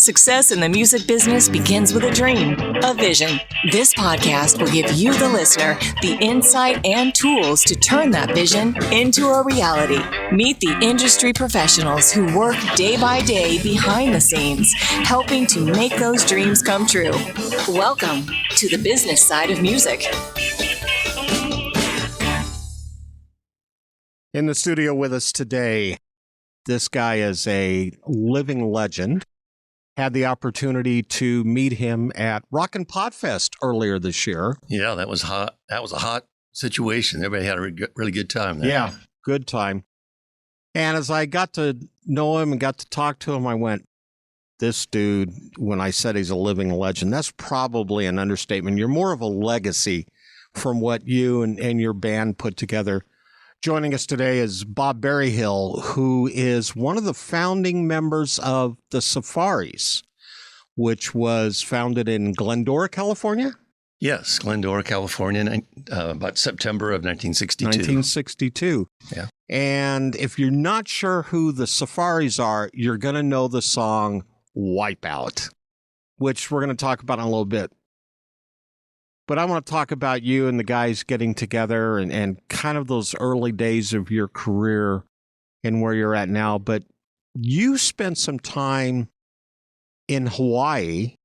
Success in the music business begins with a dream, a vision. This podcast will give you, the listener, the insight and tools to turn that vision into a reality. Meet the industry professionals who work day by day behind the scenes, helping to make those dreams come true. Welcome to the business side of music. In the studio with us today, this guy is a living legend. Had the opportunity to meet him at Rockin' Podfest earlier this year. Yeah, that was hot. That was a hot situation. Everybody had a really good time there. Yeah, good time. And as I got to know him and got to talk to him, I went, this dude, when I said he's a living legend, that's probably an understatement. You're more of a legacy from what you and your band put together. Joining us today is Bob Berryhill, who is one of the founding members of the Safaris, which was founded in Glendora, California? Yes, Glendora, California, about September of 1962. 1962. Yeah. And if you're not sure who the Safaris are, you're going to know the song Wipeout, which we're going to talk about in a little bit. But I want to talk about you and the guys getting together and kind of those early days of your career and where you're at now. But you spent some time in Hawaii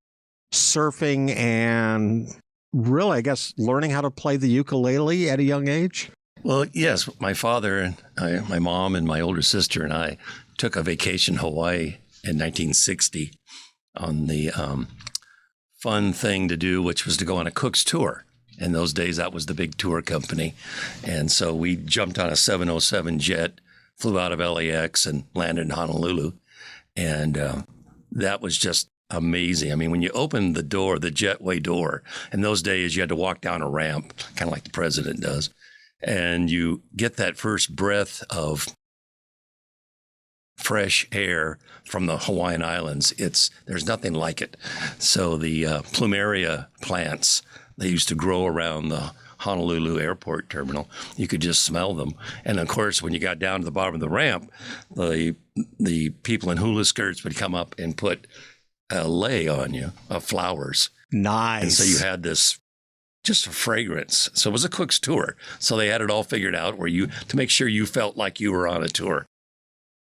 surfing and really, I guess, learning how to play the ukulele at a young age? Well, yes. My father, and my mom, and my older sister and I took a vacation in Hawaii in 1960 on the fun thing to do, which was to go on a Cook's tour. In those days, that was the big tour company. And so we jumped on a 707 jet, flew out of LAX and landed in Honolulu. And that was just amazing. I mean, when you opened the door, the jetway door, in those days, you had to walk down a ramp, kind of like the president does. And you get that first breath of fresh air from the Hawaiian Islands. There's nothing like it. So the plumeria plants, they used to grow around the Honolulu airport terminal. You could just smell them. And of course, when you got down to the bottom of the ramp, the people in hula skirts would come up and put a lei on you of flowers. Nice. And so you had this just a fragrance. So it was a Cook's tour. So they had it all figured out to make sure you felt like you were on a tour.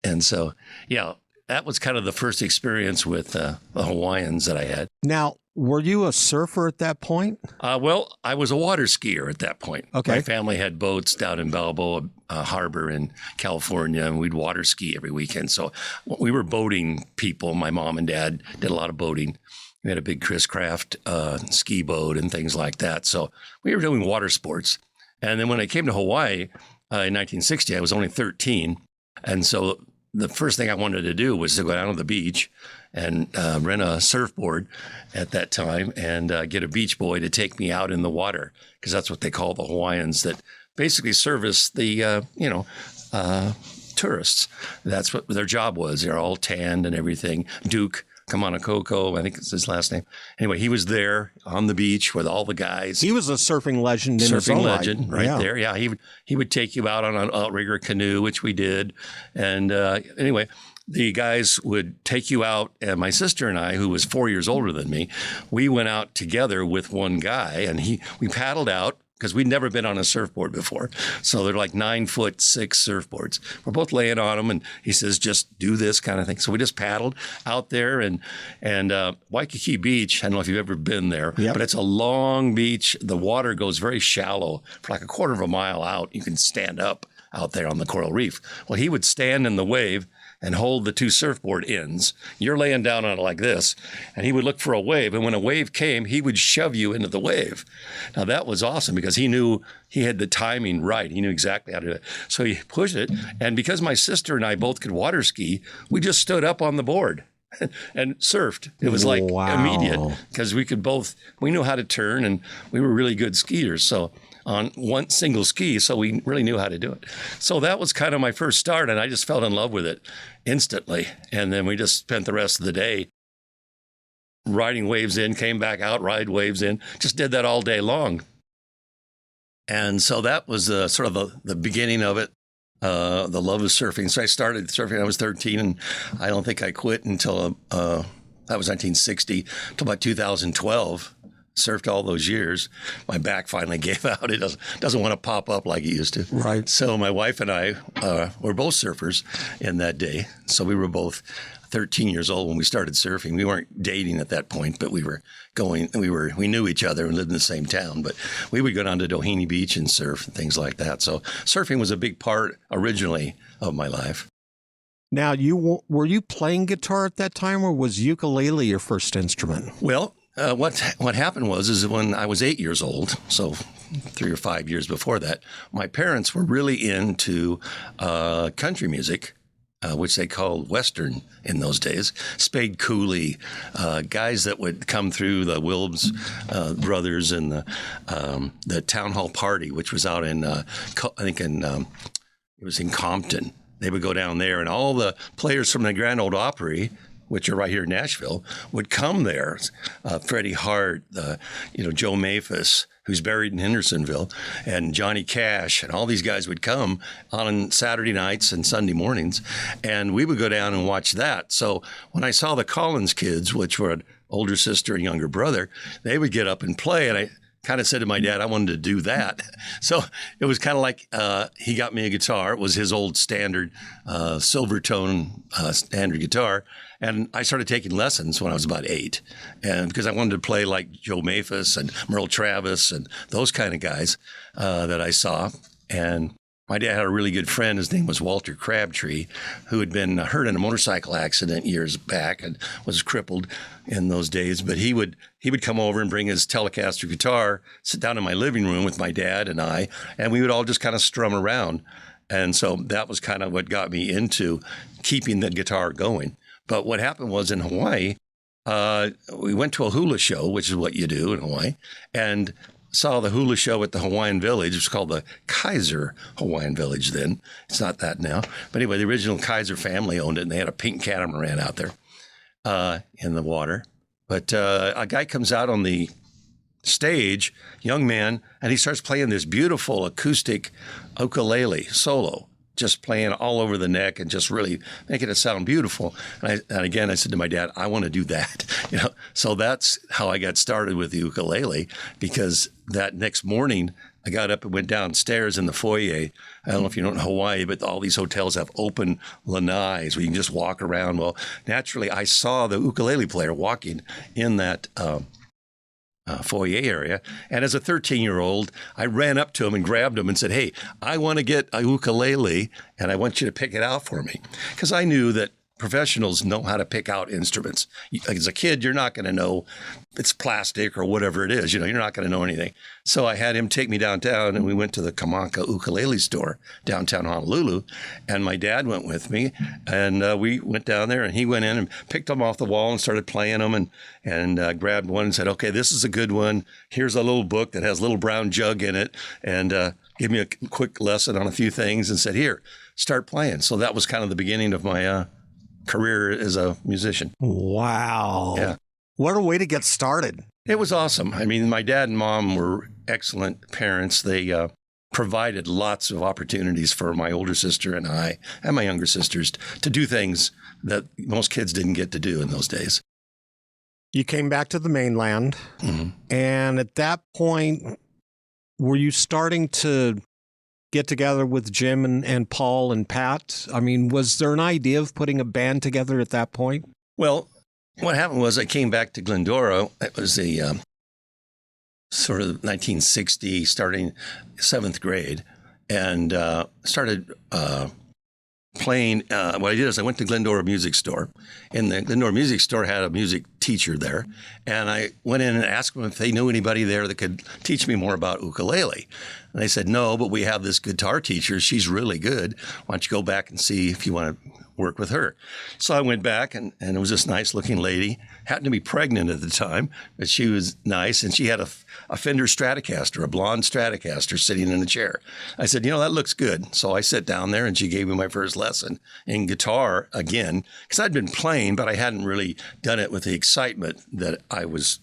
And so, yeah, that was kind of the first experience with the Hawaiians that I had. Now, were you a surfer at that point? Well, I was a water skier at that point. Okay. My family had boats down in Balboa Harbor in California, and we'd water ski every weekend. So we were boating people. My mom and dad did a lot of boating. We had a big Chris Craft ski boat and things like that. So we were doing water sports. And then when I came to Hawaii in 1960, I was only 13. And so the first thing I wanted to do was to go down to the beach and rent a surfboard at that time and get a beach boy to take me out in the water, because that's what they call the Hawaiians that basically service the, tourists. That's what their job was. They're all tanned and everything. Duke Kamanakoko, I think it's his last name. Anyway, he was there on the beach with all the guys. He was a surfing legend in his own right there. Yeah, he would take you out on an outrigger canoe, which we did. And anyway, the guys would take you out. And my sister and I, who was 4 years older than me, we went out together with one guy, and we paddled out, because we'd never been on a surfboard before. So they're like 9'6" surfboards. We're both laying on them, and he says, just do this kind of thing. So we just paddled out there, and Waikiki Beach, I don't know if you've ever been there, but it's a long beach. The water goes very shallow. For like a quarter of a mile out, you can stand up out there on the coral reef. Well, he would stand in the wave and hold the two surfboard ends. You're laying down on it like this, and he would look for a wave. And when a wave came, he would shove you into the wave. Now, that was awesome because he knew he had the timing right. He knew exactly how to do it. So he pushed it. And because my sister and I both could water ski, we just stood up on the board and surfed. It was like immediate, because we knew how to turn, and we were really good skiers. So on one single ski, so we really knew how to do it. So that was kind of my first start, and I just fell in love with it instantly. And then we just spent the rest of the day riding waves in, came back out, ride waves in, just did that all day long. And so that was sort of the beginning of it, the love of surfing. So I started surfing when I was 13, and I don't think I quit until That was 1960 to about 2012. Surfed all those years. My back finally gave out. It doesn't want to pop up like it used to. Right. So my wife and I were both surfers in that day. So we were both 13 years old when we started surfing. We weren't dating at that point, but we knew each other and lived in the same town. But we would go down to Doheny Beach and surf and things like that. So surfing was a big part originally of my life. Now, were you playing guitar at that time, or was ukulele your first instrument? Well, what happened was when I was 8 years old, so 3 or 5 years before that, my parents were really into country music, which they called Western in those days. Spade Cooley, guys that would come through the Wilbs brothers and the Town Hall Party, which was out in, it was in Compton. They would go down there, and all the players from the Grand Ole Opry, which are right here in Nashville, would come there. Freddie Hart, Joe Maphis, who's buried in Hendersonville, and Johnny Cash, and all these guys would come on Saturday nights and Sunday mornings, and we would go down and watch that. So when I saw the Collins kids, which were an older sister and younger brother, they would get up and play, and I kind of said to my dad, I wanted to do that. So it was kind of like he got me a guitar. It was his old standard Silvertone standard guitar. And I started taking lessons when I was about 8. And because I wanted to play like Joe Maphis and Merle Travis and those kind of guys that I saw. And my dad had a really good friend. His name was Walter Crabtree, who had been hurt in a motorcycle accident years back and was crippled in those days. But he would come over and bring his Telecaster guitar, sit down in my living room with my dad and I, and we would all just kind of strum around. And so that was kind of what got me into keeping the guitar going. But what happened was in Hawaii, we went to a hula show, which is what you do in Hawaii, and saw the hula show at the Hawaiian Village. It was called the Kaiser Hawaiian Village then. It's not that now. But anyway, the original Kaiser family owned it, and they had a pink catamaran out there in the water. But a guy comes out on the stage, young man, and he starts playing this beautiful acoustic ukulele solo, just playing all over the neck and just really making it sound beautiful. And again, I said to my dad, I want to do that. So that's how I got started with the ukulele, because that next morning I got up and went downstairs in the foyer. I don't know if you know in Hawaii, but all these hotels have open lanais where you can just walk around. Well, naturally, I saw the ukulele player walking in that foyer area. And as a 13-year-old, I ran up to him and grabbed him and said, hey, I want to get a ukulele and I want you to pick it out for me. Because I knew that professionals know how to pick out instruments. As a kid, you're not going to know it's plastic or whatever it is. You're not going to know anything. So I had him take me downtown, and we went to the Kamanka ukulele store downtown Honolulu, and my dad went with me, and we went down there, and he went in and picked them off the wall and started playing them, and grabbed one and said, okay, this is a good one. Here's a little book that has a little brown jug in it, and gave me a quick lesson on a few things and said, here, start playing. So that was kind of the beginning of my career as a musician. Wow. Yeah. What a way to get started. It was awesome. I mean, my dad and mom were excellent parents. They provided lots of opportunities for my older sister and I and my younger sisters to do things that most kids didn't get to do in those days. You came back to the mainland, and at that point, were you starting to get together with Jim and Paul and Pat? I mean, was there an idea of putting a band together at that point? Well, what happened was I came back to Glendora. It was the sort of 1960, starting 7th grade, and started playing. What I did is I went to Glendora Music Store, and the Glendora Music Store had a music teacher there, and I went in and asked them if they knew anybody there that could teach me more about ukulele. And they said, no, but we have this guitar teacher. She's really good. Why don't you go back and see if you want to work with her? So I went back, and it was this nice looking lady, happened to be pregnant at the time, but she was nice, and she had a Fender Stratocaster, a blonde Stratocaster sitting in a chair. I said, that looks good. So I sat down there, and she gave me my first lesson in guitar again, because I'd been playing, but I hadn't really done it with the excitement that I was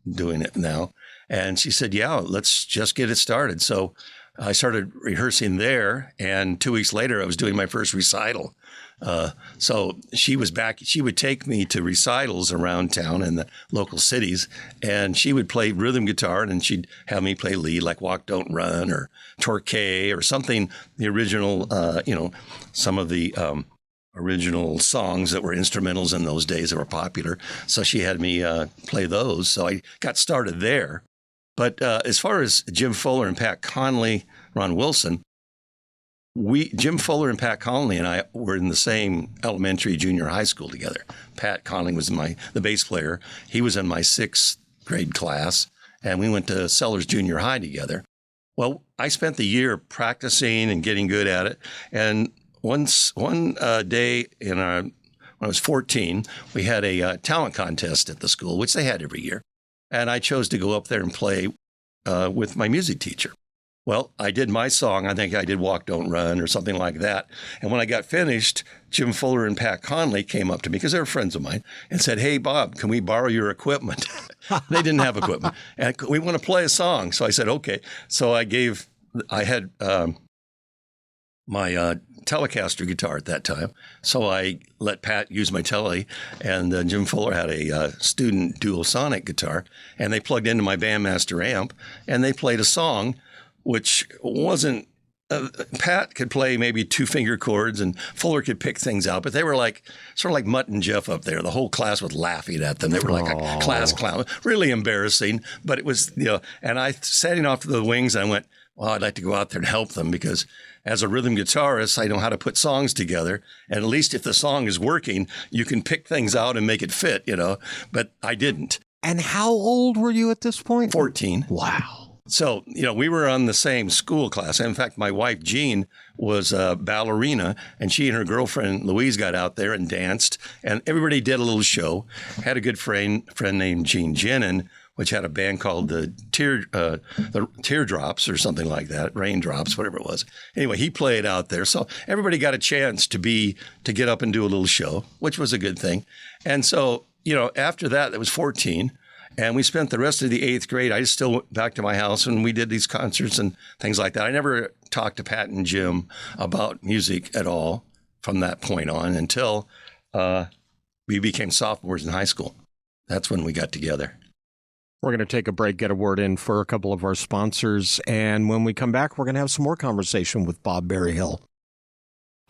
doing it now. And she said, yeah, let's just get it started. So I started rehearsing there, and 2 weeks later, I was doing my first recital. So she was back. She would take me to recitals around town in the local cities, and she would play rhythm guitar, and she'd have me play lead, like Walk, Don't Run, or Torquay, or something, the original, some of the original songs that were instrumentals in those days that were popular. So she had me play those. So I got started there. But as far as Jim Fuller and Pat Connolly, Ron Wilson, Jim Fuller and Pat Connolly and I were in the same elementary, junior high school together. Pat Connolly was the bass player. He was in my 6th grade class, and we went to Sellers Junior High together. Well, I spent the year practicing and getting good at it. And one day when I was 14, we had a talent contest at the school, which they had every year. And I chose to go up there and play with my music teacher. Well, I did my song. I think I did Walk, Don't Run or something like that. And when I got finished, Jim Fuller and Pat Connolly came up to me, because they were friends of mine, and said, "Hey, Bob, can we borrow your equipment?" They didn't have equipment. And we want to play a song. So I said, okay. So I had my Telecaster guitar at that time. So I let Pat use my Tele, and Jim Fuller had a student dual sonic guitar, and they plugged into my Bandmaster amp, and they played a song, which wasn't, Pat could play maybe 2-finger chords, and Fuller could pick things out, but they were like, sort of like Mutt and Jeff up there. The whole class was laughing at them. They were like a class clown. Really embarrassing, but it was, and I setting off to the wings, and I went, well, I'd like to go out there and help them, because as a rhythm guitarist, I know how to put songs together. And at least if the song is working, you can pick things out and make it fit, but I didn't. And how old were you at this point? 14. Wow. So, we were on the same school class. In fact, my wife, Jean, was a ballerina, and she and her girlfriend, Louise, got out there and danced, and everybody did a little show. Had a good friend named Gene Jenin, which had a band called the Teardrops or something like that, Raindrops, whatever it was. Anyway, he played out there. So everybody got a chance to get up and do a little show, which was a good thing. And so, after that was 14. And we spent the rest of the 8th grade. I still went back to my house, and we did these concerts and things like that. I never talked to Pat and Jim about music at all from that point on until we became sophomores in high school. That's when we got together. We're going to take a break, get a word in for a couple of our sponsors, and when we come back, we're going to have some more conversation with Bob Berryhill.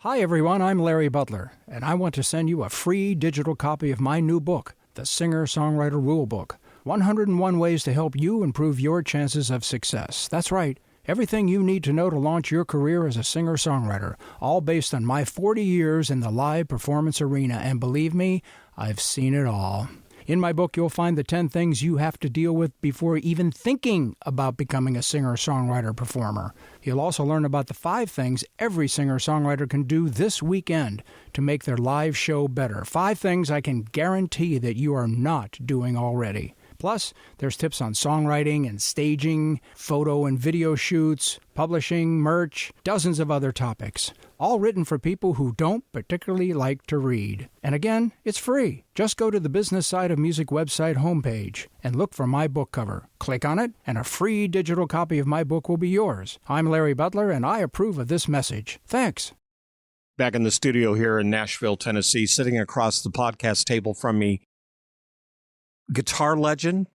Hi, everyone. I'm Larry Butler, and I want to send you a free digital copy of my new book, The Singer-Songwriter Rulebook, 101 Ways to Help You Improve Your Chances of Success. That's right. Everything you need to know to launch your career as a singer-songwriter, all based on my 40 years in the live performance arena, and believe me, I've seen it all. In my book, you'll find the 10 things you have to deal with before even thinking about becoming a singer-songwriter performer. You'll also learn about the 5 things every singer-songwriter can do this weekend to make their live show better. 5 things I can guarantee that you are not doing already. Plus, there's tips on songwriting and staging, photo and video shoots, publishing, merch, dozens of other topics, all written for people who don't particularly like to read. And again, it's free. Just go to the Business Side of Music website homepage and look for my book cover. Click on it, and a free digital copy of my book will be yours. I'm Larry Butler, and I approve of this message. Thanks. Back in the studio here in Nashville, Tennessee, sitting across the podcast table from me, guitar legend,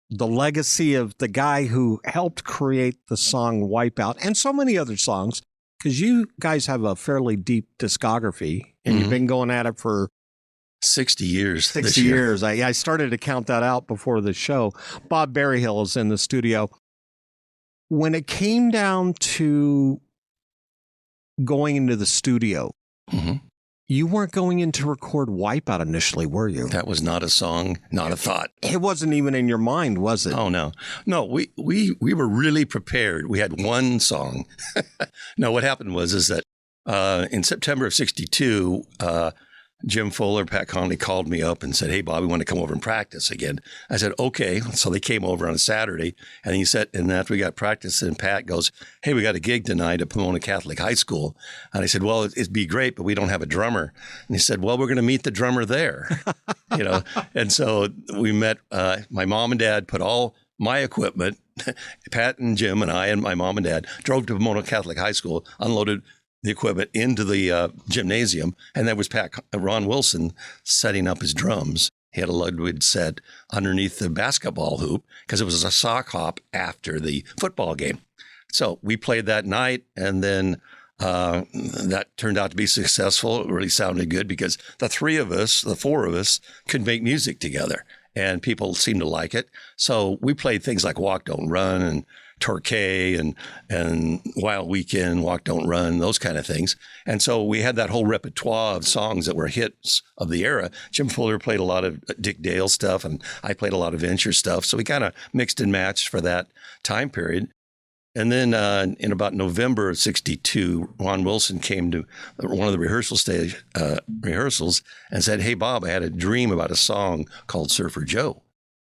the legacy of the guy who helped create the song Wipeout and so many other songs, because you guys have a fairly deep discography, and you've been going at it for 60 years. 60 years. I started to count that out before the show. Bob Berryhill is in the studio. When it came down to going into the studio, you weren't going in to record Wipeout initially, were you? That was not a song, not a thought. It wasn't even in your mind, was it? Oh, no. No, we were really prepared. We had one song. No, what happened was that in September of 62, Jim Fuller, Pat Connolly called me up and said, "Hey, Bob, we want to come over and practice again." I said, "Okay." So they came over on a Saturday, and he said, and after we got practice, and Pat goes, "Hey, we got a gig tonight at Pomona Catholic High School." And I said, "Well, it'd be great, but we don't have a drummer." And he said, "Well, we're going to meet the drummer there." And so we met, my mom and dad put all my equipment. Pat and Jim and I and my mom and dad drove to Pomona Catholic High School, unloaded the equipment into the gymnasium, and there was Ron Wilson setting up his drums. He had a Ludwig set underneath the basketball hoop because it was a sock hop after the football game. So we played that night, and then that turned out to be successful. It really sounded good because the four of us, could make music together, and people seemed to like it. So we played things like Walk, Don't Run and Torquay and Wild Weekend, Walk, Don't Run, those kind of things. And so we had that whole repertoire of songs that were hits of the era. Jim Fuller played a lot of Dick Dale stuff, and I played a lot of Venture stuff. So we kind of mixed and matched for that time period. And then in about November of 1962, Ron Wilson came to one of the rehearsals and said, "Hey, Bob, I had a dream about a song called Surfer Joe."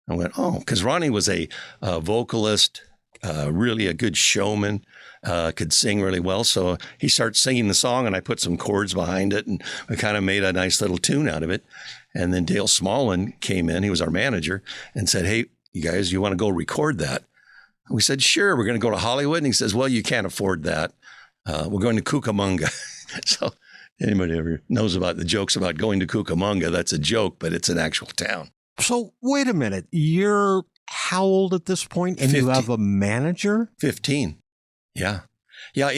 I went, "Oh," because Ronnie was a vocalist, really a good showman, could sing really well. So he started singing the song, and I put some chords behind it, and we kind of made a nice little tune out of it. And then Dale Smallin came in, he was our manager, and said, "Hey, you guys, you want to go record that?" We said, "Sure, we're going to go to Hollywood." And he says, "Well, you can't afford that. We're going to Cucamonga." So anybody ever knows about the jokes about going to Cucamonga, that's a joke, but it's an actual town. So wait a minute. You're how old at this point? And 50. You have a manager? 15. Yeah. Yeah.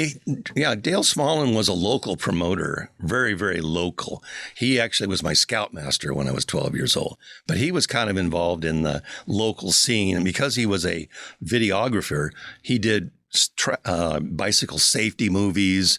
Dale Smallin was a local promoter, very, very local. He actually was my scoutmaster when I was 12 years old, but he was kind of involved in the local scene. And because he was a videographer, he did bicycle safety movies,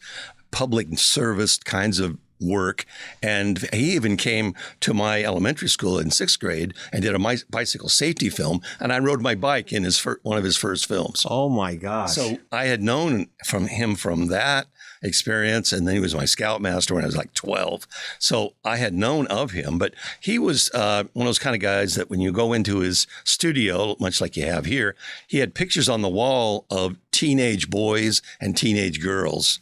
public service kinds of work. And he even came to my elementary school in 6th grade and did a bicycle safety film. And I rode my bike in one of his first films. Oh my gosh. So I had known from him from that experience. And then he was my scoutmaster when I was like 12. So I had known of him, but he was one of those kind of guys that when you go into his studio, much like you have here, he had pictures on the wall of teenage boys and teenage girls.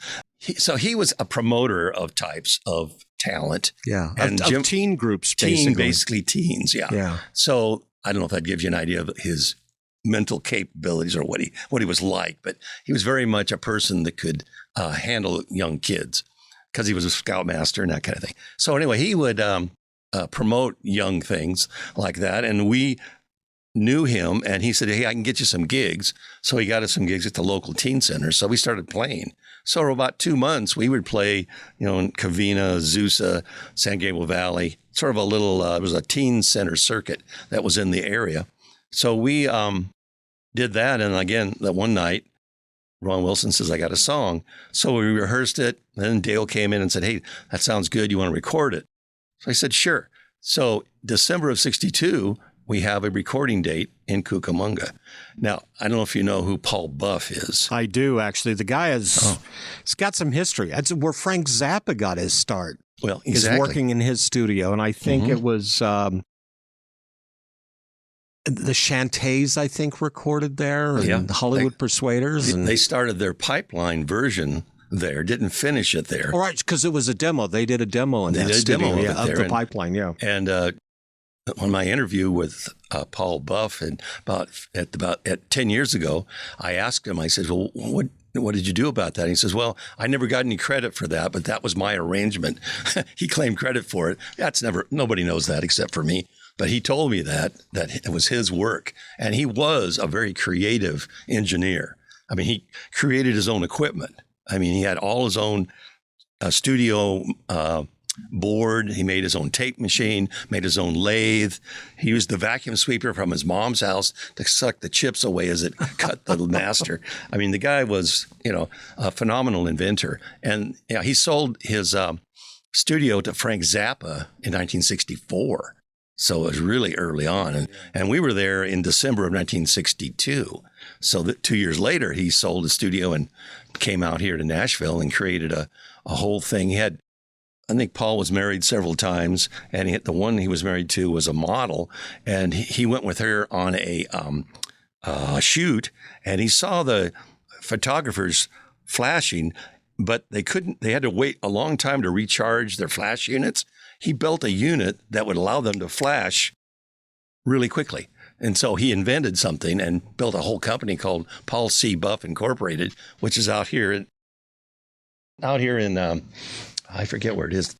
So he was a promoter of types of talent. Yeah. And of teen groups, basically. Basically teens, yeah. Yeah. So I don't know if that gives you an idea of his mental capabilities or what he was like, but he was very much a person that could handle young kids because he was a scoutmaster and that kind of thing. So anyway, he would promote young things like that. And we knew him, and he said, "Hey, I can get you some gigs." So he got us some gigs at the local teen center. So we started playing. So for about 2 months, we would play, in Covina, Azusa, San Gabriel Valley, sort of a little, it was a teen center circuit that was in the area. So we did that. And again, that one night, Ron Wilson says, "I got a song." So we rehearsed it. Then Dale came in and said, "Hey, that sounds good. You want to record it?" So I said, "Sure." So December of 1962, we have a recording date in Cucamonga. Now, I don't know if you know who Paul Buff is. I do, actually. The guy he's got some history. That's where Frank Zappa got his start. Well, exactly. Is working in his studio. And I think it was the Shantays, I think, recorded there. And Hollywood Persuaders. They started their Pipeline version there, didn't finish it there. All right, because it was a demo. They did a demo in that studio of the Pipeline, yeah. And on my interview with Paul Buff at 10 years ago, I asked him, I said, "Well, what did you do about that?" And he says, "Well, I never got any credit for that, but that was my arrangement." He claimed credit for it. Nobody knows that except for me. But he told me that it was his work. And he was a very creative engineer. I mean, he created his own equipment. I mean, he had all his own studio board. He made his own tape machine, made his own lathe. He used the vacuum sweeper from his mom's house to suck the chips away as it cut the master. I mean, the guy was, a phenomenal inventor. And he sold his studio to Frank Zappa in 1964. So it was really early on. And we were there in December of 1962. So 2 years later, he sold his studio and came out here to Nashville and created a whole thing. I think Paul was married several times, and the one he was married to was a model, and he went with her on a shoot, and he saw the photographers flashing, but they had to wait a long time to recharge their flash units. He built a unit that would allow them to flash really quickly. And so he invented something and built a whole company called Paul C. Buff Incorporated, which is out here in I forget where it is.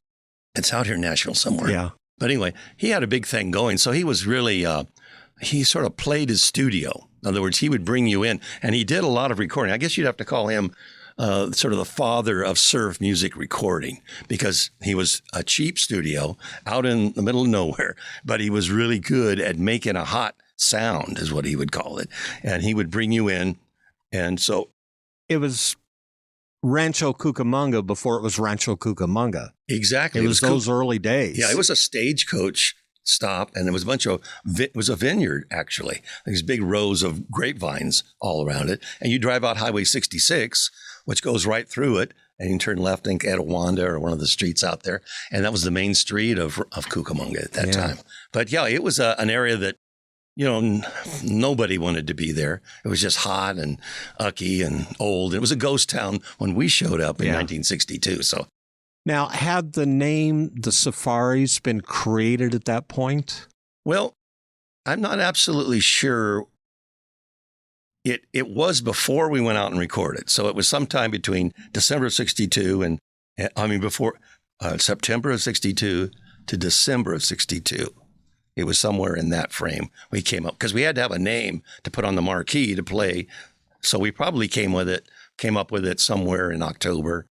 It's out here in Nashville somewhere. Yeah. But anyway, he had a big thing going. So he was really, he sort of played his studio. In other words, he would bring you in, and he did a lot of recording. I guess you'd have to call him sort of the father of surf music recording, because he was a cheap studio out in the middle of nowhere, but he was really good at making a hot sound, is what he would call it. And he would bring you in. And so it was Rancho Cucamonga before it was Rancho Cucamonga. Exactly. It was those early days. Yeah, it was a stagecoach stop, and there was a bunch of, it was a vineyard, actually. These big rows of grapevines all around it. And you drive out Highway 66, which goes right through it, and you turn left in Etowanda or one of the streets out there. And that was the main street of Cucamonga at that time. But yeah, it was an area that, you know, nobody wanted to be there. It was just hot and ucky and old. It was a ghost town when we showed up in 1962. So now, had the name the Safaris been created at that point? Well, I'm not absolutely sure. It was before we went out and recorded. So it was sometime between December of 62 and, before September of 62 to December of 62. It was somewhere in that frame we came up, because we had to have a name to put on the marquee to play. So we probably came up with it somewhere in October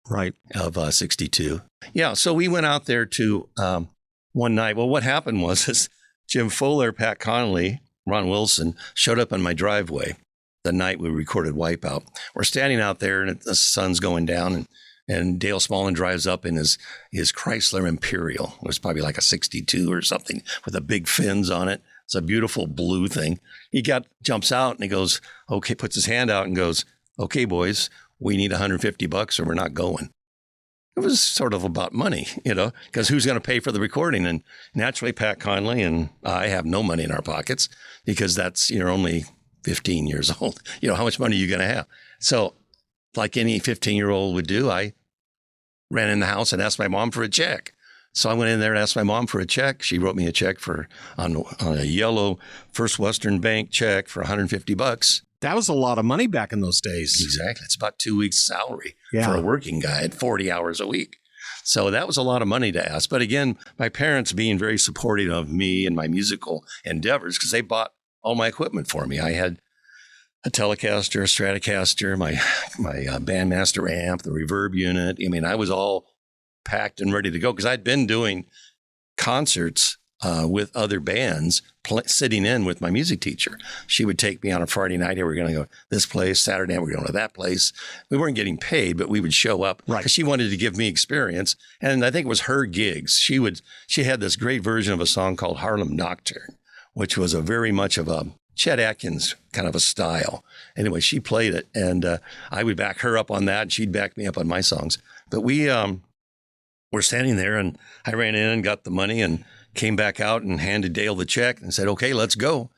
of 62. Yeah, so we went out there to one night. Well, what happened was Jim Fuller, Pat Connolly, Ron Wilson showed up in my driveway the night we recorded Wipeout. We're standing out there, and the sun's going down, and Dale Smallin drives up in his Chrysler Imperial. It was probably like a 62 or something with a big fins on it. It's a beautiful blue thing. He jumps out and he goes, okay, puts his hand out and goes, okay, boys, we need $150 or we're not going. It was sort of about money, because who's going to pay for the recording? And naturally, Pat Connolly and I have no money in our pockets, because you're only 15 years old. How much money are you going to have? So like any 15-year-old would do, I ran in the house and asked my mom for a check. So I went in there and asked my mom for a check. She wrote me a check on a yellow First Western Bank check for $150. That was a lot of money back in those days. Exactly. It's about 2 weeks' salary for a working guy at 40 hours a week. So that was a lot of money to ask. But again, my parents being very supportive of me and my musical endeavors, because they bought all my equipment for me. I had a Telecaster, a Stratocaster, my Bandmaster amp, the reverb unit. I was all packed and ready to go, because I'd been doing concerts with other bands, sitting in with my music teacher. She would take me on a Friday night. Here, we're going to go this place. Saturday night, we're going to that place. We weren't getting paid, but we would show up because she wanted to give me experience. And I think it was her gigs. She had this great version of a song called Harlem Nocturne, which was a very much of a Chet Atkins kind of a style. Anyway, she played it, and I would back her up on that, and she'd back me up on my songs. But we were standing there, and I ran in and got the money and came back out and handed Dale the check and said, okay, let's go.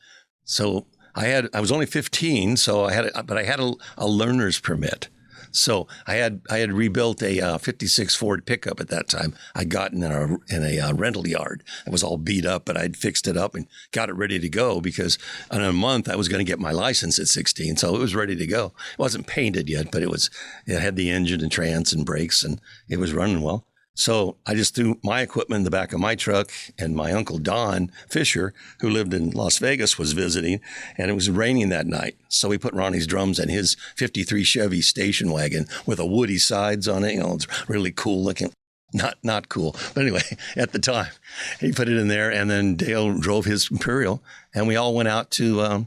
So I was only 15, so I had a learner's permit. So I had rebuilt a 56 Ford pickup at that time. I got in a rental yard. It was all beat up, but I'd fixed it up and got it ready to go, because in a month I was going to get my license at 16. So it was ready to go. It wasn't painted yet, but it had the engine and trans and brakes, and it was running well. So I just threw my equipment in the back of my truck, and my uncle Don Fisher, who lived in Las Vegas, was visiting, and it was raining that night. So we put Ronnie's drums in his 53 Chevy station wagon with a woody sides on it. It's really cool looking. Not cool. But anyway, at the time, he put it in there, and then Dale drove his Imperial, and we all went out to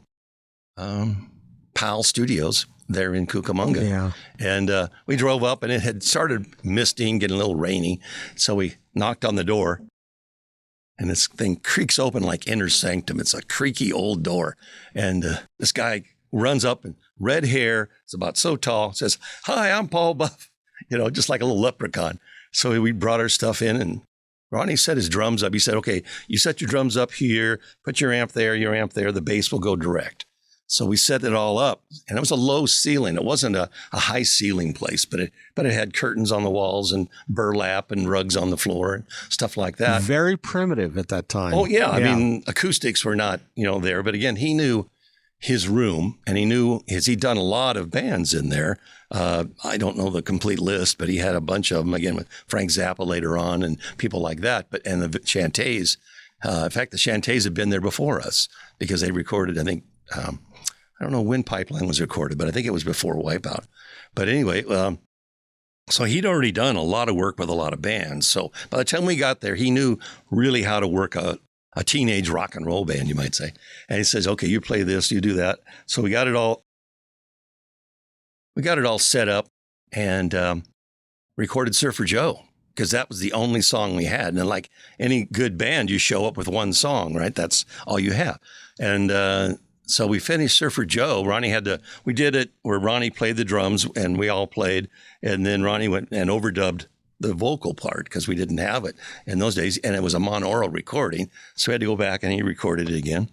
Powell Studios there in Cucamonga. Yeah. And we drove up, and it had started misting, getting a little rainy. So we knocked on the door, and this thing creaks open like Inner Sanctum. It's a creaky old door. And this guy runs up, and red hair, it's about so tall, says, hi, I'm Paul Buff, just like a little leprechaun. So we brought our stuff in, and Ronnie set his drums up. He said, okay, you set your drums up here, put your amp there, the bass will go direct. So we set it all up, and it was a low ceiling. It wasn't a high ceiling place, but it had curtains on the walls and burlap and rugs on the floor and stuff like that. Very primitive at that time. Oh, yeah. I mean, acoustics were not, there. But again, he knew his room, and he knew he'd done a lot of bands in there. I don't know the complete list, but he had a bunch of them, again, with Frank Zappa later on and people like that. And the Chantays, in fact, the Chantays had been there before us because they recorded, I think, I don't know when Pipeline was recorded, but I think it was before Wipeout. But anyway, so he'd already done a lot of work with a lot of bands. So by the time we got there, he knew really how to work a teenage rock and roll band, you might say. And he says, okay, you play this, you do that. So we got it all set up and recorded Surfer Joe, because that was the only song we had. And like any good band, you show up with one song, right? That's all you have. And so we finished Surfer Joe. We did it where Ronnie played the drums and we all played. And then Ronnie went and overdubbed the vocal part because we didn't have it in those days. And it was a monaural recording. So we had to go back and he recorded it again.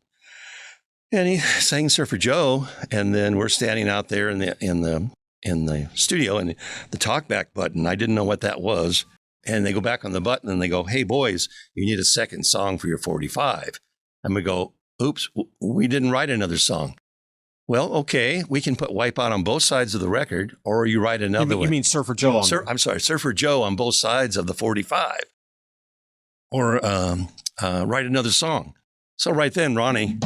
And he sang Surfer Joe. And then we're standing out there in the studio, and the talkback button, I didn't know what that was. And they go back on the button and they go, hey, boys, you need a second song for your 45. And we go, oops, we didn't write another song. Well, okay, we can put Wipeout on both sides of the record, or you write another one. You mean Surfer Joe? I'm sorry, Surfer Joe on both sides of the 45. Or write another song. So right then, Ronnie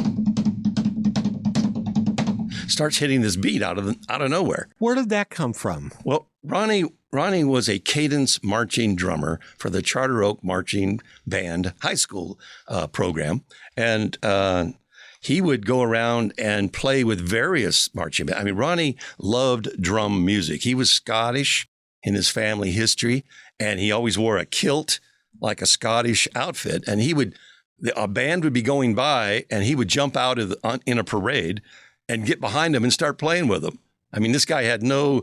starts hitting this beat out of nowhere. Where did that come from? Well, Ronnie was a cadence marching drummer for the Charter Oak Marching Band high school program. And he would go around and play with various marching bands. I mean, Ronnie loved drum music. He was Scottish in his family history, and he always wore a kilt, like a Scottish outfit. And a band would be going by, and he would jump out in a parade and get behind them and start playing with them. I mean, this guy had no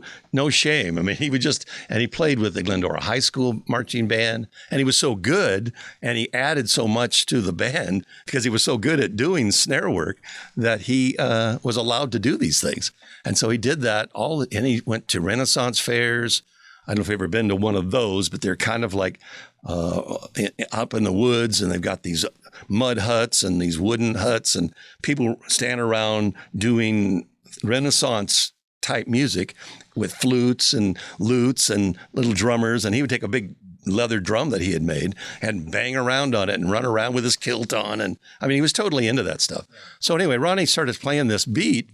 shame. I mean, he played with the Glendora High School marching band, and he was so good, and he added so much to the band because he was so good at doing snare work that he was allowed to do these things. And so he did that and he went to Renaissance fairs. I don't know if you've ever been to one of those, but they're kind of like up in the woods, and they've got these mud huts and these wooden huts, and people stand around doing Renaissance type music with flutes and lutes and little drummers. And he would take a big leather drum that he had made and bang around on it and run around with his kilt on. And I mean, he was totally into that stuff. So anyway, Ronnie started playing this beat,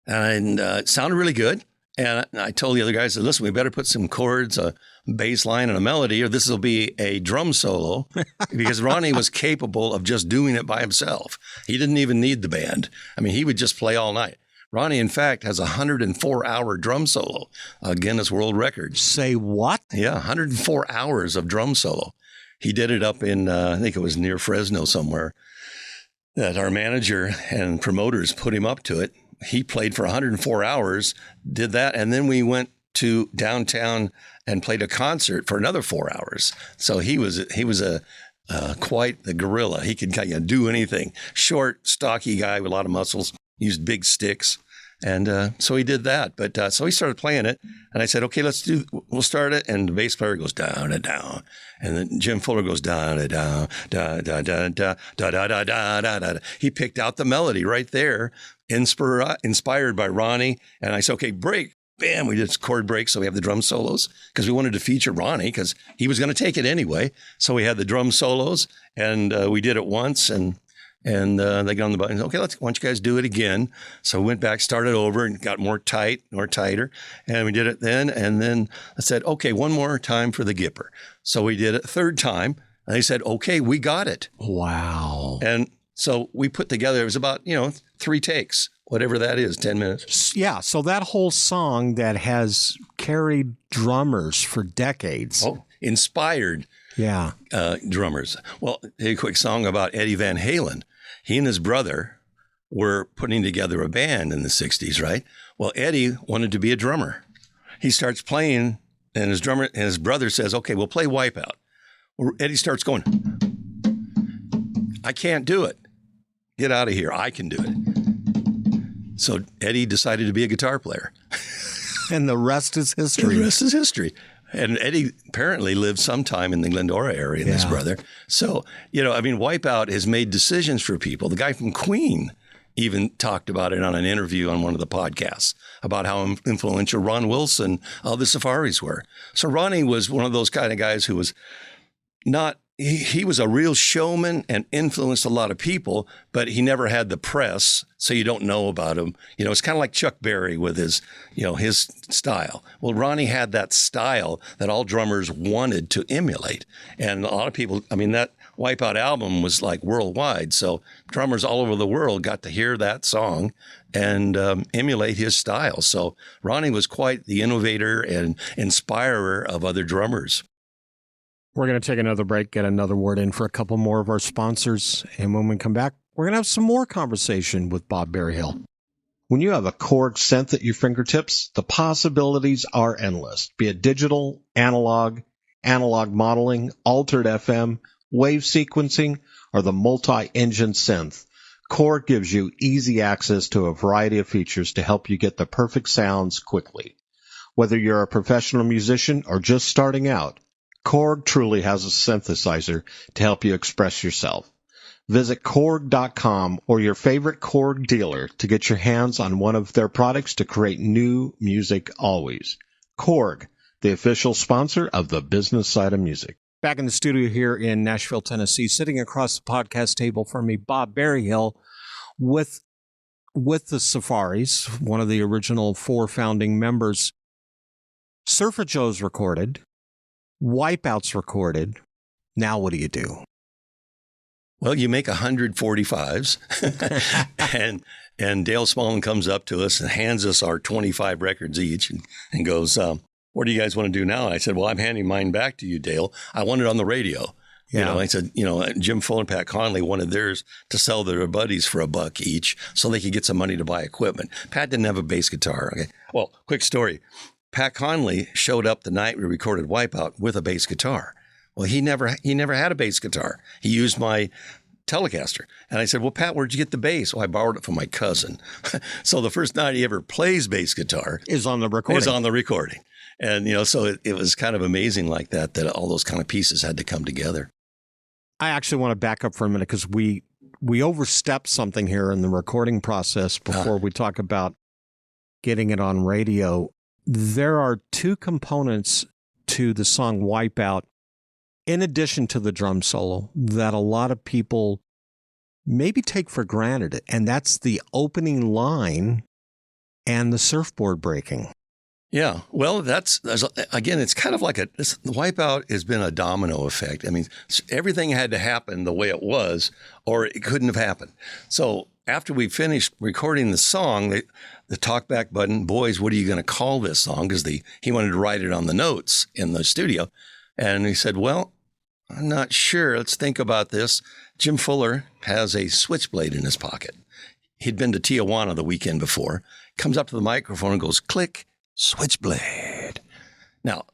and it sounded really good. And I told the other guys, listen, we better put some chords, a bass line, and a melody, or this will be a drum solo, because Ronnie was capable of just doing it by himself. He didn't even need the band. I mean, he would just play all night. Ronnie, in fact, has a 104-hour drum solo, a Guinness World Record. Say what? Yeah, 104 hours of drum solo. He did it up in, I think it was near Fresno somewhere, that our manager and promoters put him up to it. He played for 104 hours, did that, and then we went to downtown and played a concert for another 4 hours. So he was quite the gorilla. He could kind of do anything. Short, stocky guy with a lot of muscles, used big sticks. And so he did that. But so he started playing it. And I said, okay, we'll start it. And the bass player goes down and down. And then Jim Fuller goes down and down, da, da, da, da, da, da, da, da, da, da. He picked out the melody right there, inspired by Ronnie. And I said, okay, break. Bam, we did chord breaks. So we have the drum solos because we wanted to feature Ronnie because he was going to take it anyway. So we had the drum solos, and we did it once. And they got on the button. Okay, why don't you guys do it again? So we went back, started over, and got more tighter. And we did it then. And then I said, okay, one more time for the Gipper. So we did it a third time. And they said, okay, we got it. Wow. And so we put together, it was about, 3 takes, whatever that is, 10 minutes. Yeah. So that whole song that has carried drummers for decades. Oh, inspired. Yeah. Drummers. Well, a quick song about Eddie Van Halen. He and his brother were putting together a band in the 60s, right? Well, Eddie wanted to be a drummer. He starts playing, and his brother says, okay, we'll play Wipeout. Well, Eddie starts going, I can't do it. Get out of here. I can do it. So Eddie decided to be a guitar player. And the rest is history. The rest is history. And Eddie apparently lived sometime in the Glendora area, his brother. So, WIPEOUT has made decisions for people. The guy from Queen even talked about it on an interview on one of the podcasts about how influential Ron Wilson of the Safaris were. So Ronnie was one of those kind of guys who was not, he was a real showman and influenced a lot of people, but he never had the press, so you don't know about him. It's kind of like Chuck Berry with his style. Well, Ronnie had that style that all drummers wanted to emulate. And a lot of people, that WIPEOUT album was like worldwide. So drummers all over the world got to hear that song and emulate his style. So Ronnie was quite the innovator and inspirer of other drummers. We're going to take another break, get another word in for a couple more of our sponsors. And when we come back, we're going to have some more conversation with Bob Berryhill. When you have a Korg synth at your fingertips, the possibilities are endless. Be it digital, analog modeling, altered FM, wave sequencing, or the multi-engine synth, Korg gives you easy access to a variety of features to help you get the perfect sounds quickly. Whether you're a professional musician or just starting out, Korg truly has a synthesizer to help you express yourself. Visit Korg.com or your favorite Korg dealer to get your hands on one of their products to create new music always. Korg, the official sponsor of the business side of music. Back in the studio here in Nashville, Tennessee, sitting across the podcast table from me, Bob Berryhill, with the Safaris, one of the original 4 founding members. Surfer Joe's recorded. WIPEOUT's recorded. Now what do you do? Well, you make 145s, and Dale Smallman comes up to us and hands us our 25 records each and goes, what do you guys want to do now? And I said, well, I'm handing mine back to you, Dale. I want it on the radio. Yeah. I said, Jim Fuller and Pat Connolly wanted theirs to sell their buddies for $1 each so they could get some money to buy equipment. Pat didn't have a bass guitar. Okay. Well, quick story. Pat Connolly showed up the night we recorded WIPEOUT with a bass guitar. Well, he never had a bass guitar. He used my Telecaster. And I said, well, Pat, where'd you get the bass? Well, I borrowed it from my cousin. So the first night he ever plays bass guitar is on the recording. And, so it was kind of amazing like that all those kind of pieces had to come together. I actually want to back up for a minute because we overstepped something here in the recording process before we talk about getting it on radio. There are 2 components to the song WIPEOUT, in addition to the drum solo, that a lot of people maybe take for granted, and that's the opening line and the surfboard breaking. Yeah, well, again, it's kind of like the WIPEOUT has been a domino effect. Everything had to happen the way it was, or it couldn't have happened. So after we finished recording the song, the talkback button, boys, what are you going to call this song? Because he wanted to write it on the notes in the studio. And he said, well, I'm not sure. Let's think about this. Jim Fuller has a switchblade in his pocket. He'd been to Tijuana the weekend before, comes up to the microphone and goes, click, switchblade. Now,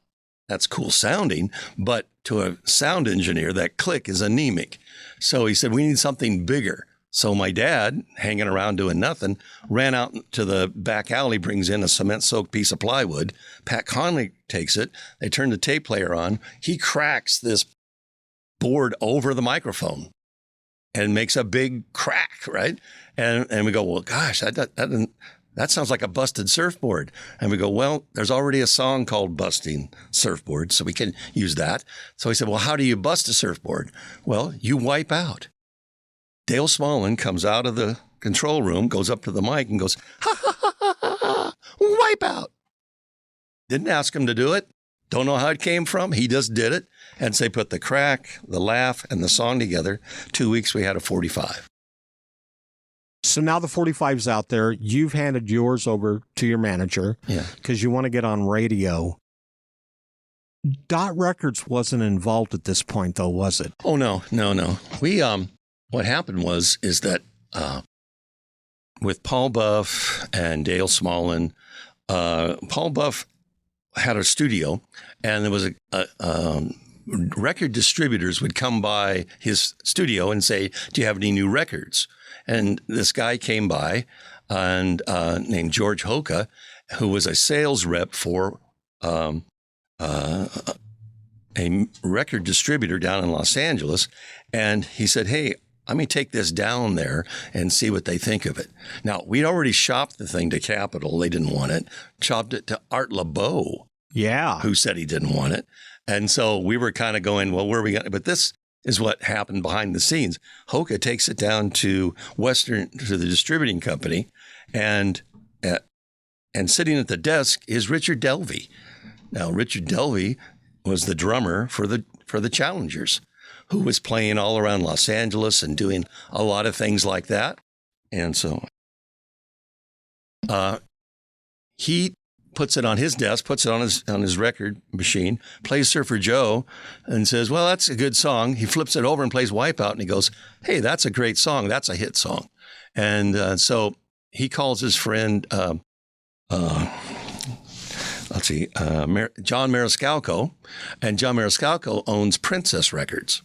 that's cool sounding, but to a sound engineer, that click is anemic. So he said, we need something bigger. So my dad, hanging around doing nothing, ran out to the back alley, brings in a cement-soaked piece of plywood. Pat Connolly takes it. They turn the tape player on. He cracks this board over the microphone and makes a big crack, right? And we go, well, gosh, that sounds like a busted surfboard. And we go, well, there's already a song called Busting Surfboard, so we can use that. So he said, well, how do you bust a surfboard? Well, you wipe out. Dale Smallman comes out of the control room, goes up to the mic and goes, ha, ha, ha, ha, ha, ha, wipe out. Didn't ask him to do it. Don't know how it came from. He just did it. And so they put the crack, the laugh, and the song together. 2 weeks, we had a 45. So now the 45's out there. You've handed yours over to your manager because you want to get on radio. Dot Records wasn't involved at this point, though, was it? Oh, no. We, what happened is that with Paul Buff and Dale Smallman, Paul Buff had a studio, and there was a record distributors would come by his studio and say, do you have any new records? And this guy came by, and named George Hoka, who was a sales rep for a record distributor down in Los Angeles. And he said, hey, let me take this down there and see what they think of it. Now, we'd already shopped the thing to Capitol. They didn't want it. Chopped it to Art LeBeau, who said he didn't want it. And so we were kind of going, well, where are we going? But this is what happened behind the scenes. Hoka takes it down to the distributing company, and sitting at the desk is Richard Delvey. Now, Richard Delvey was the drummer for the Challengers, who was playing all around Los Angeles and doing a lot of things like that. And so he puts it on his desk, puts it on his record machine, plays Surfer Joe, and says, well, that's a good song. He flips it over and plays Wipeout, and he goes, hey, that's a great song. That's a hit song. And so he calls his friend, John Mariscalco, and John Mariscalco owns Princess Records.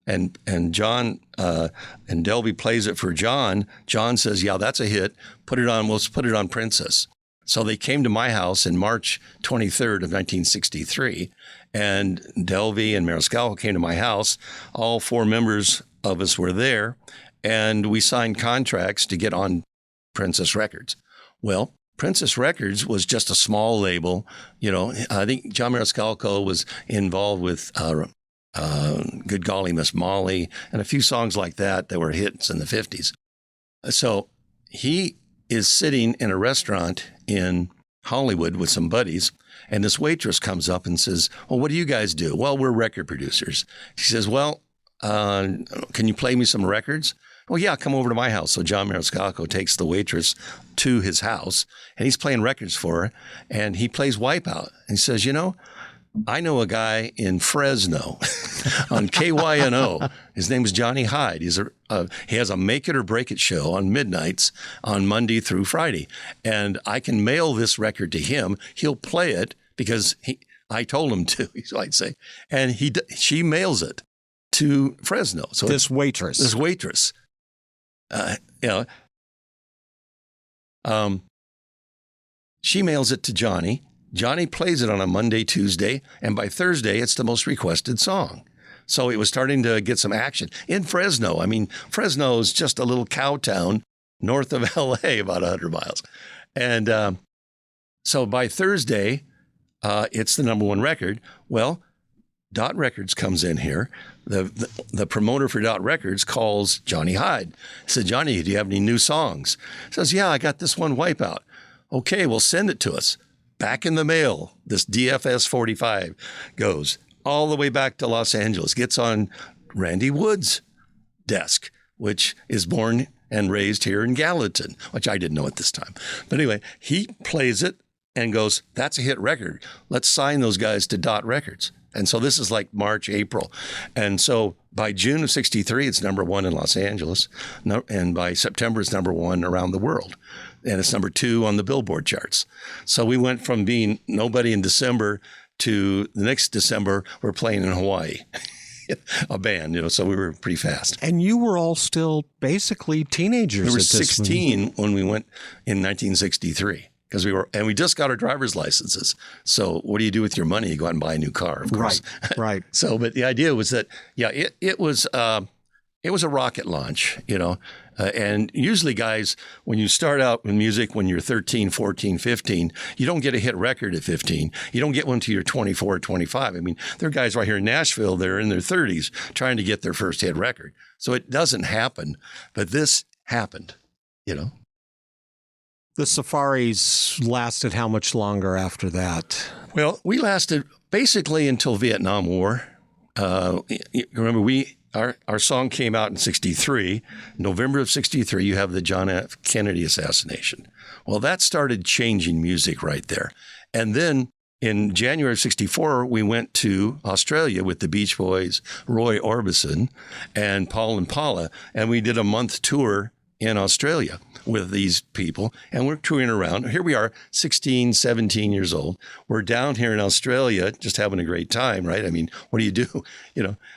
And John and Delvey plays it for John. John says, yeah, that's a hit. We'll put it on Princess. So they came to my house in March 23rd of 1963, and Delvey and Mariscalco came to my house. All 4 members of us were there, and we signed contracts to get on Princess Records. Well, Princess Records was just a small label. You know, I think John Mariscalco was involved with Good Golly Miss Molly and a few songs like that were hits in the 50s. So he is sitting in a restaurant in Hollywood with some buddies, and this waitress comes up and says, well, what do you guys do? Well, we're record producers. She says, well, can you play me some records? Well, yeah, come over to my house. So John Mariscalco takes the waitress to his house, and he's playing records for her, and he plays Wipeout. And he says, you know, I know a guy in Fresno on KYNO. His name is Johnny Hyde. He has a Make It or Break It show on midnights on Monday through Friday. And I can mail this record to him. He'll play it because I told him to, so I'd say. And she mails it to Fresno. So this waitress. She mails it to Johnny. Johnny plays it on a Monday, Tuesday, and by Thursday, it's the most requested song. So it was starting to get some action in Fresno. I mean, Fresno is just a little cow town north of L.A., about 100 miles. And so by Thursday, it's the number 1 record. Well, Dot Records comes in here. The promoter for Dot Records calls Johnny Hyde. He said, Johnny, do you have any new songs? He says, yeah, I got this one, Wipeout. Okay, well, send it to us. Back in the mail, this DFS 45 goes all the way back to Los Angeles, gets on Randy Wood's desk, which is born and raised here in Gallatin, which I didn't know at this time. But anyway, he plays it and goes, that's a hit record. Let's sign those guys to Dot Records. And so this is like March, April. And so by June of 63, it's number 1 in Los Angeles. And by September, it's number 1 around the world. And it's number 2 on the Billboard charts. So we went from being nobody in December to the next December, we're playing in Hawaii, a band, so we were pretty fast. And you were all still basically teenagers. We were 16 when we went in 1963. Because we just got our driver's licenses. So what do you do with your money? You go out and buy a new car, of course. Right. So, but the idea was that, it was a rocket launch, and usually guys, when you start out in music, when you're 13, 14, 15, you don't get a hit record at 15. You don't get one till you're 24, 25. I mean, there are guys right here in Nashville, they're in their 30s trying to get their first hit record. So it doesn't happen, but this happened, The Safaris lasted how much longer after that? Well, we lasted basically until Vietnam War. Remember, our song came out in 63. November of 63, you have the John F. Kennedy assassination. Well, that started changing music right there. And then in January of 64, we went to Australia with the Beach Boys, Roy Orbison, and Paul and Paula, and we did a month tour in Australia with these people, and we're touring around. Here we are, 16, 17 years old. We're down here in Australia just having a great time, right? I mean, what do you do?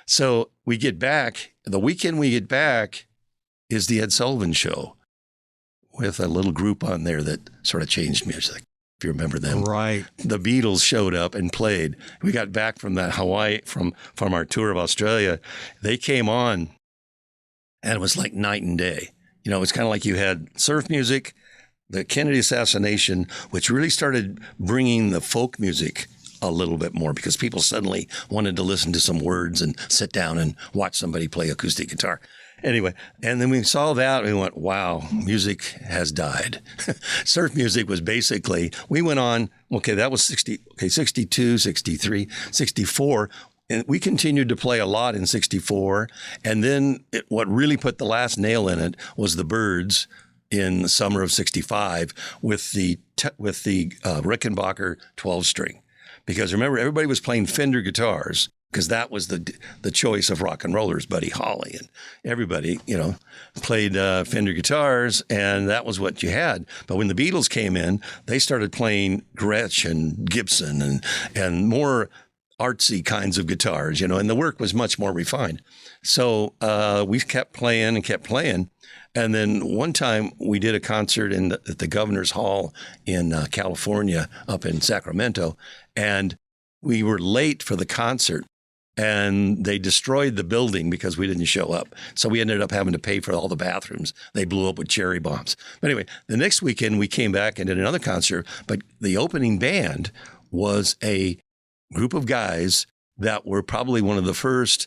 So we get back. The weekend we get back is the Ed Sullivan Show. with a little group on there that sort of changed music. If you remember them. Right. The Beatles showed up and played. We got back from that Hawaii, from our tour of Australia. They came on, and it was like night and day. You know, it's kind of like you had surf music, the Kennedy assassination, which really started bringing the folk music a little bit more because people suddenly wanted to listen to some words and sit down and watch somebody play acoustic guitar. Anyway, and then we saw that and we went, wow, music has died. Surf music was basically, we went on, that was 62, 63, 64. And we continued to play a lot in 64. And then what really put the last nail in it was the Byrds in the summer of 65 with the Rickenbacker 12-string. Because remember, everybody was playing Fender guitars because that was the choice of rock and rollers, Buddy Holly and everybody, you know, played Fender guitars, and that was what you had. But when the Beatles came in, they started playing Gretsch and Gibson and more artsy kinds of guitars, you know, and the work was much more refined. So we kept playing and kept playing. And then one time we did a concert at the Governor's Hall in California, up in Sacramento, and we were late for the concert. And they destroyed the building because we didn't show up. So we ended up having to pay for all the bathrooms. They blew up with cherry bombs. But anyway, the next weekend we came back and did another concert. But the opening band was a group of guys that were probably one of the first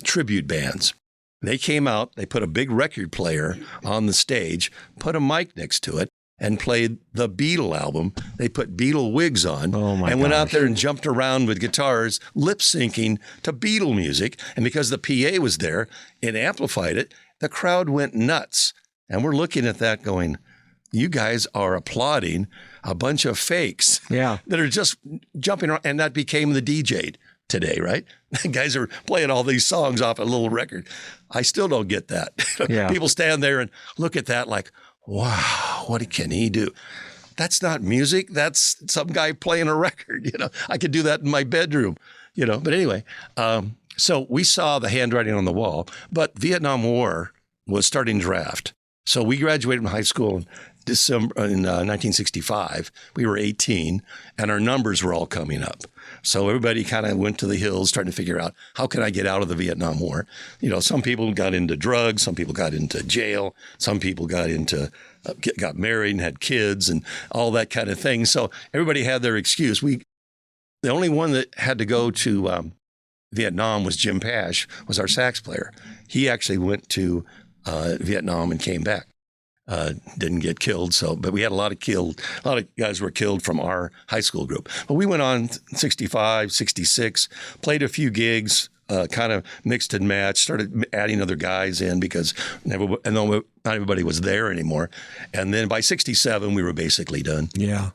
tribute bands. They came out, they put a big record player on the stage, put a mic next to it, and played the Beatle album. They put Beatle wigs on and went out there and jumped around with guitars, lip syncing to Beatle music. And because the PA was there, it amplified it. The crowd went nuts. And we're looking at that going, you guys are applauding a bunch of fakes that are just jumping around. And that became the DJ today, right? Guys are playing all these songs off a little record. I still don't get that. Yeah. People stand there and look at that like, wow, what can he do? That's not music. That's some guy playing a record. You know, I could do that in my bedroom, you know. But anyway, so we saw the handwriting on the wall, but Vietnam War was starting draft. So we graduated from high school in 1965. We were 18 and our numbers were all coming up. So everybody kind of went to the hills trying to figure out, how can I get out of the Vietnam War? You know, some people got into drugs, some people got into jail, some people got married and had kids and all that kind of thing. So everybody had their excuse. The only one that had to go to Vietnam was Jim Pash, was our sax player. He actually went to Vietnam and came back. Didn't get killed. But we had a lot of guys were killed from our high school group. But we went on 65, 66, played a few gigs, kind of mixed and matched, started adding other guys in because not everybody was there anymore. And then by 67, we were basically done. Yeah.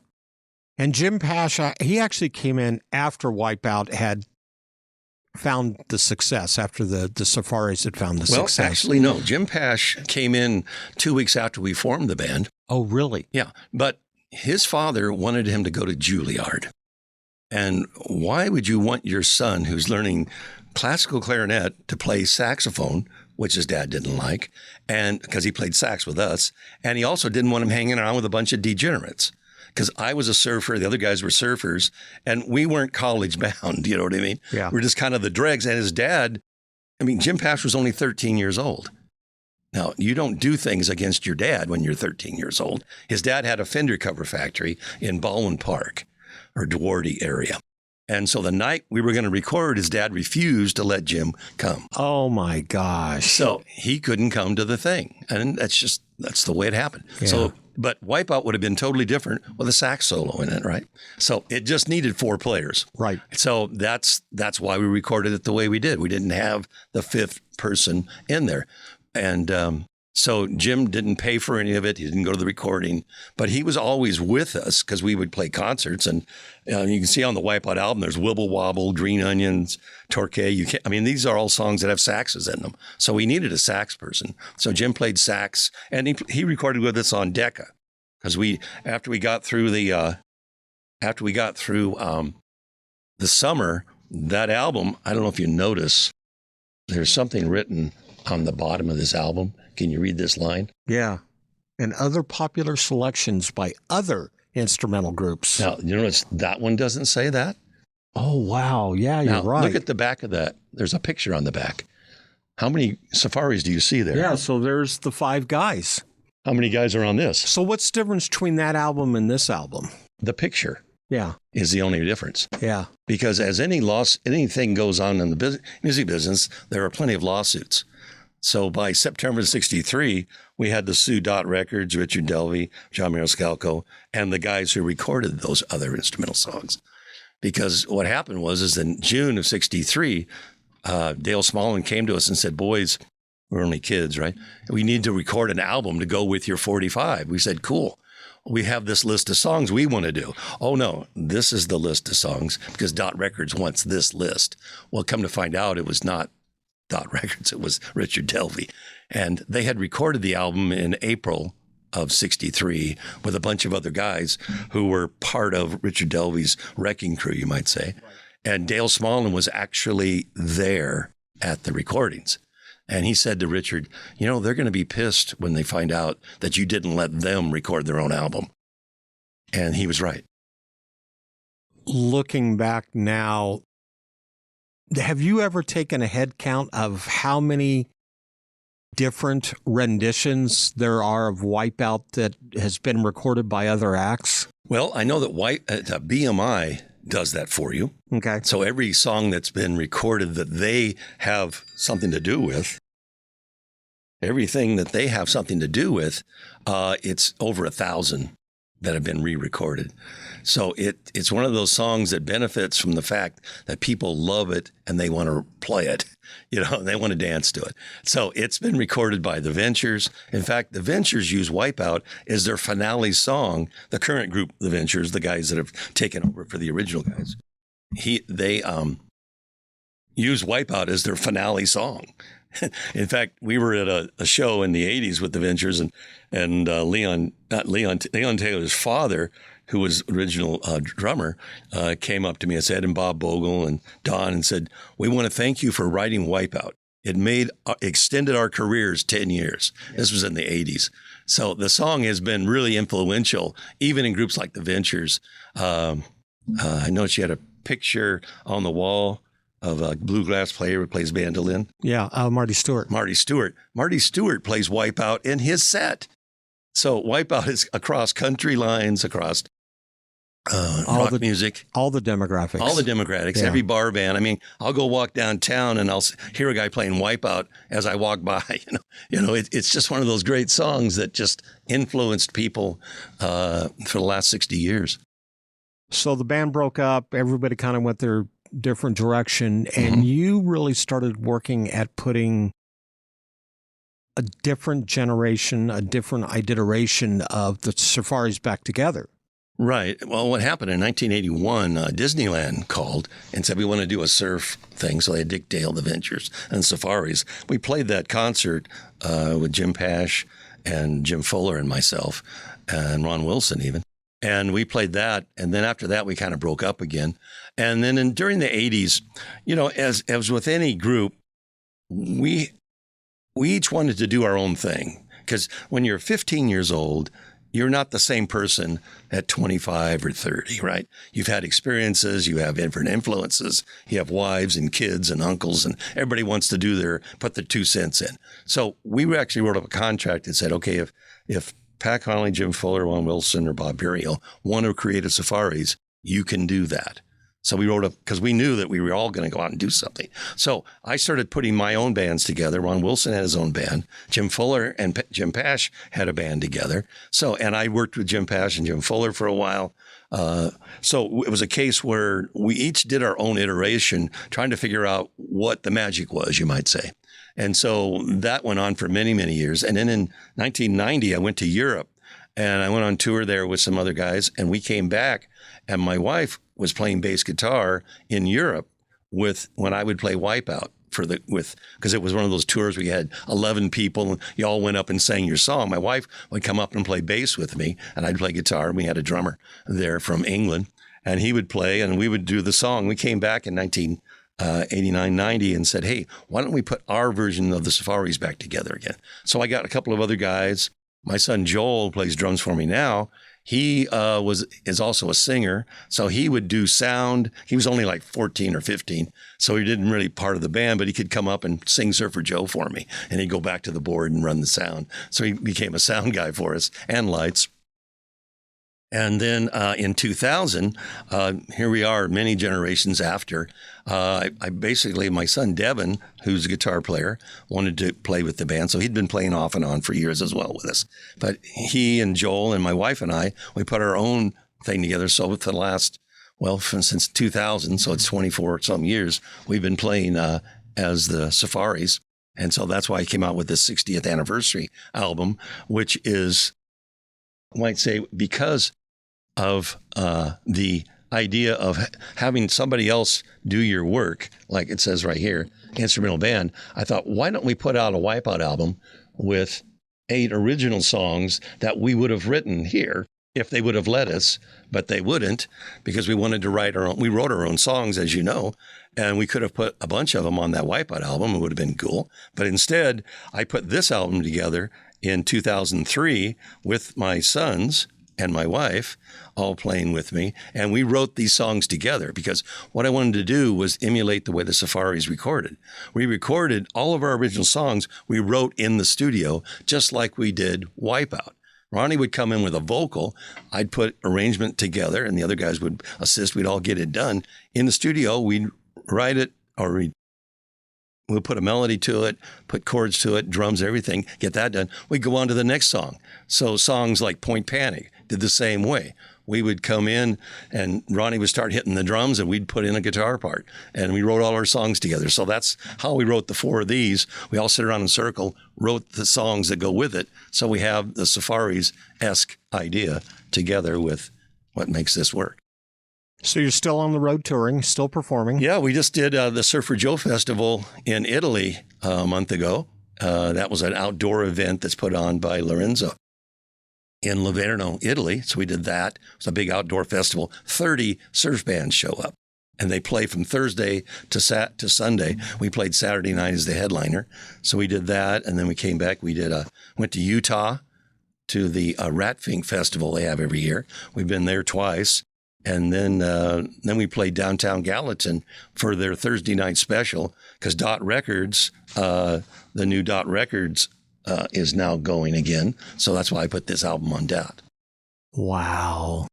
And Jim Pash, he actually came in after WIPEOUT had found the success, after the Safaris had found the success. Well, actually, no. Jim Pash came in 2 weeks after we formed the band. Oh, really? Yeah. But his father wanted him to go to Juilliard. And why would you want your son, who's learning classical clarinet, to play saxophone, which his dad didn't like, and because he played sax with us, and he also didn't want him hanging around with a bunch of degenerates. Because I was a surfer, the other guys were surfers, and we weren't college bound, you know what I mean? Yeah. We're just kind of the dregs. And his dad, Jim Pash was only 13 years old. Now, you don't do things against your dad when you're 13 years old. His dad had a fender cover factory in Baldwin Park or Duarte area. And so the night we were going to record, his dad refused to let Jim come. Oh, my gosh. So he couldn't come to the thing. And that's the way it happened. Yeah. But WIPEOUT would have been totally different with a sax solo in it, right? So it just needed 4 players. Right. So that's why we recorded it the way we did. We didn't have the 5th person in there. And so Jim didn't pay for any of it. He didn't go to the recording, but he was always with us because we would play concerts. And you can see on the WIPEOUT album, there's Wibble Wobble, Green Onions, Torquay. These are all songs that have saxes in them. So we needed a sax person. So Jim played sax, and he recorded with us on Decca because after we got through the summer, that album, I don't know if you notice, there's something written on the bottom of this album. Can you read this line? Yeah. and other popular selections by other instrumental groups. Now, you notice that one doesn't say that? Oh, wow. Yeah, you're Now, right. look at the back of that. There's a picture on the back. How many safaris do you see there? Yeah, so there's the 5 guys. How many guys are on this? So what's the difference between that album and this album? The picture Yeah, is the only difference. yeah. Because as anything goes on in the music business, there are plenty of lawsuits. So by September 63, we had the Sue Dot Records, Richard Delvey, John Maniscalco, and the guys who recorded those other instrumental songs. Because what happened is in June of 63, Dale Smallman came to us and said, boys, we're only kids, right? We need to record an album to go with your 45. We said, cool. We have this list of songs we want to do. Oh, no, this is the list of songs because Dot Records wants this list. Well, come to find out, it was not Dot Records. It was Richard Delvey. And they had recorded the album in April of 63 with a bunch of other guys who were part of Richard Delvey's wrecking crew, you might say. Right. And Dale Smallman was actually there at the recordings. And he said to Richard, you know, they're going to be pissed when they find out that you didn't let them record their own album. And he was right. Looking back now, have you ever taken a head count of how many different renditions there are of Wipeout that has been recorded by other acts? Well, I know that BMI does that for you. Okay. So every song that's been recorded that they have something to do with, everything that they have something to do with, it's over 1,000 that have been re-recorded. So it's one of those songs that benefits from the fact that people love it and they want to play it. You know, they want to dance to it. So it's been recorded by the Ventures. In fact, the Ventures use Wipeout as their finale song. The current group, the Ventures, the guys that have taken over for the original guys, they use Wipeout as their finale song. In fact, we were at a show in the 80s with the Ventures and Leon Taylor's father, who was original drummer, came up to me and said, and Bob Bogle and Don, and said, we want to thank you for writing Wipeout. It extended our careers 10 years. Yeah. This was in the 80s. So the song has been really influential, even in groups like the Ventures. I noticed you had a picture on the wall of a bluegrass player who plays mandolin. Yeah, Marty Stewart. Marty Stewart plays Wipeout in his set. So Wipeout is across country lines, across rock music. All the demographics. Yeah. Every bar band. I mean, I'll go walk downtown and I'll hear a guy playing Wipeout as I walk by. It's just one of those great songs that just influenced people for the last 60 years. So the band broke up. Everybody kind of went their different direction, and you really started working at putting a different generation, a different iteration of the Safaris back together. Right. Well, what happened in 1981, Disneyland called and said, we want to do a surf thing. So they had Dick Dale, the Ventures, and Safaris. We played that concert with Jim Pash and Jim Fuller and myself and Ron Wilson even. And we played that. And then after that, we kind of broke up again. And then during the 80s, as with any group, we each wanted to do our own thing. Because when you're 15 years old, you're not the same person at 25 or 30, right? You've had experiences, you have different influences, you have wives and kids and uncles, and everybody wants to put their 2 cents in. So we actually wrote up a contract that said, okay, if Pat Connolly, Jim Fuller, Ron Wilson, or Bob Berryhill want to create a Safaris, you can do that. So we wrote up, because we knew that we were all going to go out and do something. So I started putting my own bands together. Ron Wilson had his own band. Jim Fuller and Jim Pash had a band together. And I worked with Jim Pash and Jim Fuller for a while. So it was a case where we each did our own iteration, trying to figure out what the magic was, you might say. And so that went on for many, many years. And then in 1990, I went to Europe and I went on tour there with some other guys, and we came back and my wife was playing bass guitar in Europe when I would play Wipeout because it was one of those tours where you had 11 people and you all went up and sang your song. My wife would come up and play bass with me and I'd play guitar. And we had a drummer there from England and he would play and we would do the song. We came back in 1989, 90 and said, hey, why don't we put our version of the Safaris back together again? So I got a couple of other guys My son Joel plays drums for me now. He is also a singer, so he would do sound. He was only like 14 or 15, so he didn't really part of the band, but he could come up and sing Surfer Joe for me, and he'd go back to the board and run the sound. So he became a sound guy for us and lights. And then in 2000, here we are many generations after. I basically, my son Devin, who's a guitar player, wanted to play with the band. So he'd been playing off and on for years as well with us. But he and Joel and my wife and I, we put our own thing together. So for the last, since 2000, so it's 24 some years, we've been playing as the Safaris. And so that's why I came out with this 60th anniversary album, which is, I might say, because of the idea of having somebody else do your work, like it says right here, instrumental band. I thought, why don't we put out a Wipeout album with 8 original songs that we would have written here if they would have let us, but they wouldn't, because we wanted to write our own. We wrote our own songs, as you know, and we could have put a bunch of them on that Wipeout album. It would have been cool. But instead, I put this album together in 2003 with my sons and my wife all playing with me. And we wrote these songs together because what I wanted to do was emulate the way the Safaris recorded. We recorded all of our original songs we wrote in the studio, just like we did Wipeout. Ronnie would come in with a vocal. I'd put arrangement together and the other guys would assist. We'd all get it done. In the studio, we'd write it, or we'll put a melody to it, put chords to it, drums, everything, get that done. We'd go on to the next song. So songs like Point Panic did the same way. We would come in and Ronnie would start hitting the drums and we'd put in a guitar part. And we wrote all our songs together. So that's how we wrote the 4 of these. We all sit around in a circle, wrote the songs that go with it. So we have the Safaris-esque idea together with what makes this work. So you're still on the road touring, still performing? Yeah, we just did the Surfer Joe Festival in Italy a month ago. That was an outdoor event that's put on by Lorenzo in Livorno, Italy. So we did that. It was a big outdoor festival. 30 surf bands show up, and they play from Thursday to Sunday. We played Saturday night as the headliner. So we did that, and then we came back. We went to Utah to the Ratfink Festival they have every year. We've been there twice. And then we played downtown Gallatin for their Thursday night special because Dot Records, the new Dot Records, is now going again. So that's why I put this album on Dot. Wow.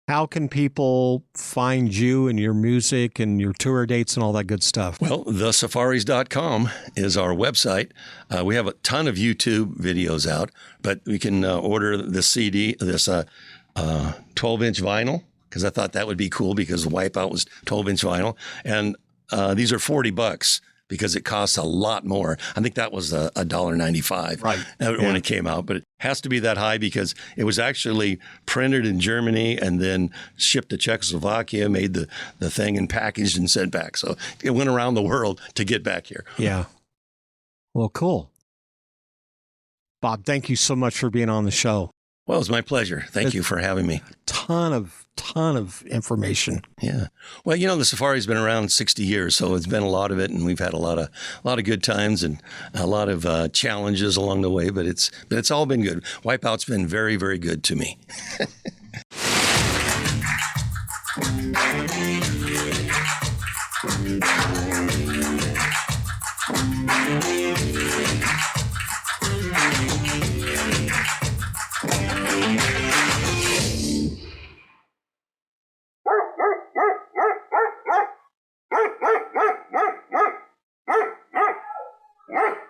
How can people find you and your music and your tour dates and all that good stuff? Well, thesafaris.com is our website. We have a ton of YouTube videos out, but we can order the CD, this 12-inch vinyl, because I thought that would be cool because the Wipeout was 12-inch vinyl. And these are $40 because it costs a lot more. I think that was $1.95 when it came out, but it has to be that high because it was actually printed in Germany and then shipped to Czechoslovakia, made the thing and packaged and sent back. So it went around the world to get back here. Yeah. Well, cool. Bob, thank you so much for being on the show. Well, it's my pleasure. Thank you for having me. Ton of information. Yeah. Well, the Safari's been around 60 years, so it's been a lot of it, and we've had a lot of good times and a lot of challenges along the way, but it's all been good. Wipeout's been very, very good to me.